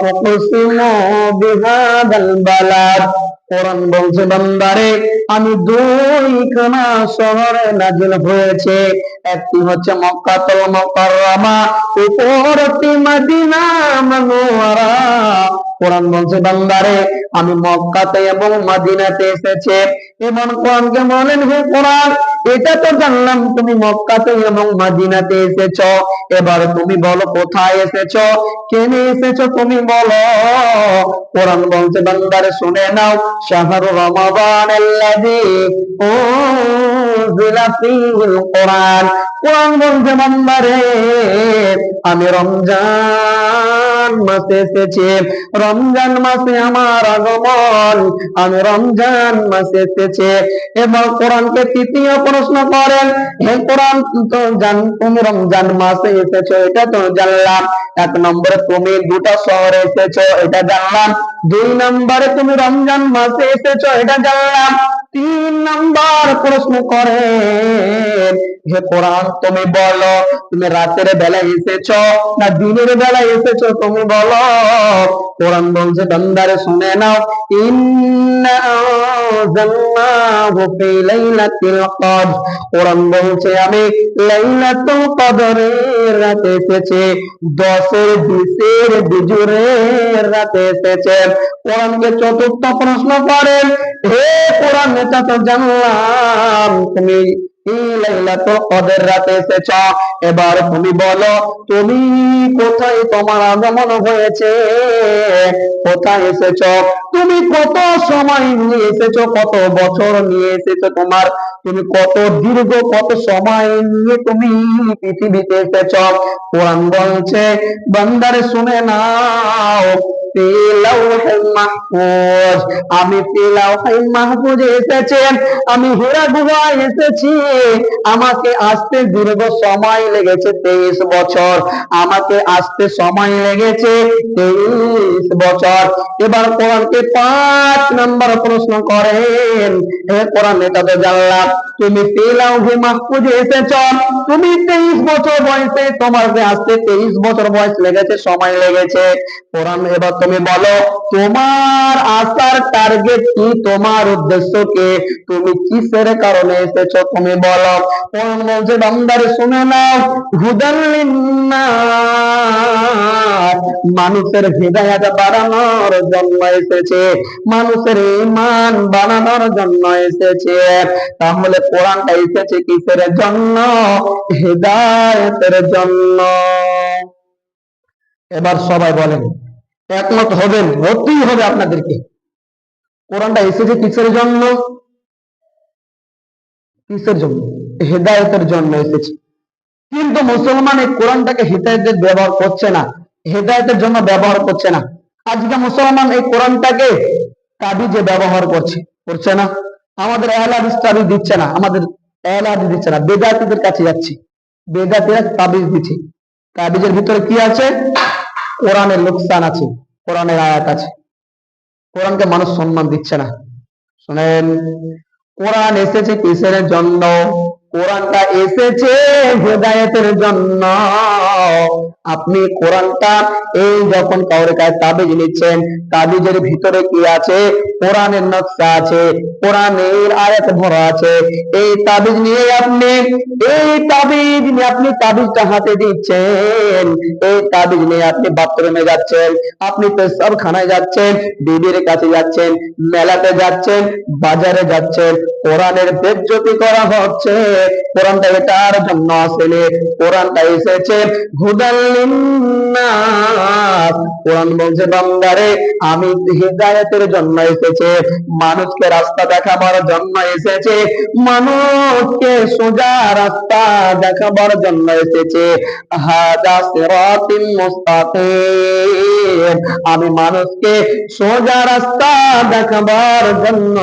উকসিমু বিহাদাল Balad. কোরআন বলছে বান্দারে আমি দুইখানা শহরে নাজিল হয়েছে, একটি হচ্ছে মক্কাতুল মুকাররমা, উপরটি মদিনা মুনাওয়ারা। কোরআন বলছে বান্দারে আমি মক্কাতে এবং মদিনাতে এসেছে। এমন কোরআনকে বলেন হে কোরআন এটা তো জানলাম তুমি মক্কাতে এবং মদিনাতে এসেছো, এবার তুমি বলো কোথায় এসেছো, কেনে এসেছো তুমি বলো। কোরআন বলছে বান্দারে শুনে নাও, শাহরু রমাদানাল্লাযী উনজিলা ফীহিল কোরআন। কোরআন বলছে বান্দারে আমি রমজান মাসে এসেছি, রমজান মাসে আমার আগমন, আমি রমজান মাসে এসেছি। এবার কোরআনকে তৃতীয় প্রশ্ন করেন, হে কোরআন তো জান তুমি রমজান মাসে এসেছো এটা তো জানলাম, এক নম্বরে তুমি দুটো শহরে এসেছো এটা জানলাম, দুই নম্বরে তুমি রমজান মাসে এসেছো এটা জানলাম, তিন নম্বর প্রশ্ন করেন হে কোরআন তুমি বলো তুমি রাতের বেলায় এসেছো না দিনের বেলায় এসেছো তুমি বলো। কোরআন বলছে বান্দারে শুনে নাও, ইন্না আনজালনাহু ফি লাইলাতিল কদর। কোরআন বলছে আমি লাইলাতুল কদরের রাতে এসেছে, 10-এর 20-এর বিজুরের রাতে এসেছে। কোরআনকে চতুর্থ প্রশ্ন করেন, হে কোরআন এটা তো জানলাম তুমি লাইলাতুল কদর রাতে এসেছো, এবার তুমি বলো তুমি কোথায় তোমার আগমন হয়েছে, কোথায় এসেছো, তুমি কত সময় নিয়ে এসেছো, কত বছর নিয়ে এসেছো, তোমার তুমি কত দীর্ঘ কত সময় নিয়ে তুমি পৃথিবীতে এসেছো। কোরআন বলছে বান্দারে শুনে নাও আমি মাহফুজে এসেছি, আমি হীরা গুহায় এসেছি, আমাকে আসতে দীর্ঘ সময় লেগেছে 23 বছর, আমাকে আসতে সময় লেগেছে 23 বছর। এবার কোরআনকে 5 নম্বর প্রশ্ন করেন, হে কোরআন এটা তো জানলাম তুমি লাউহে মাহফুজে এসেছো, তুমি 23 বছর বয়সে তোমাকে আসতে 23 বছর বয়স লেগেছে সময় লেগেছে। কোরআন এবার তুমি বলো তোমার আসার টার্গেট কি, তোমার উদ্দেশ্য কি, তুমি কিসের কারণে এসেছো তুমি বলো। কোরআন বলছে বান্দারে শুনে নাও, হুদাল লিন্নাস, মানুষের হিদায়াত বাড়ানোর জন্য এসেছে, মানুষের ঈমান বাড়ানোর জন্য এসেছে। তাহলে কোরআনটা এসেছে কিসের জন্য, হিদায়াতের জন্য। এবার সবাই বলেন একমত হবেন, হতেই হবে আপনাদেরকে, কোরআনটা এসেছে কিসের জন্য, কিসের জন্য, হেদায়েতের জন্য এসেছে। কিন্তু মুসলমান এই কোরআনটাকে হিদায়াতের ব্যবহার করছে না, হেদায়েতের জন্য ব্যবহার করছে না। আজকে মুসলমান এই কোরআনটাকে তাবিজে ব্যবহার করছে, করছে না। আমাদের আহলে হাদিস তাবিজ দিচ্ছে না, আমাদের আহলে হাদিস দিচ্ছে না, বেদাতীদের কাছে যাচ্ছে, বেদাতীরা তাবিজ দিচ্ছে। তাবিজের ভিতরে কি আছে, কোরআনের লোকসান আছে, কোরআনের আয়াত আছে। কোরআনকে মানুষ সম্মান দিচ্ছে না। শুনেন কোরআন এসেছে কিসের জন্য, কোরআনটা এসেছে হেদায়েতের জন্য। আপনি কোরআনটা এই যখন কাউরে কাছে তাবিজ নিচ্ছেন, তাবিজের ভিতরে কি আছে, কোরআনের নকশা আছে, কোরআনের আয়াত ভরা আছে। এই তাবিজ নিয়ে আপনি তাবিজটা হাতে দিচ্ছেন, এই তাবিজ নিয়ে আপনি বাথরুমে যাচ্ছেন, আপনি পেশাবখানায় যাচ্ছেন, বিবির কাছে যাচ্ছেন, মেলাতে যাচ্ছেন, বাজারে যাচ্ছেন, কোরআনের বেজ্জতি করা হচ্ছে। কোরআনটা এটার জন্য আসলে, কোরআনটা এসেছে হুদাল লিন্নাস। কোরআন বলছে বান্দারে আমি হিদায়াতের জন্য এসেছে, মানুষকে রাস্তা দেখাবার জন্য এসেছে, মানুষকে সোজা রাস্তা দেখাবার জন্য এসেছে। হাদা সিরাতিন মুস্তাকিম, আমি মানুষকে সোজা রাস্তা দেখাবার জন্য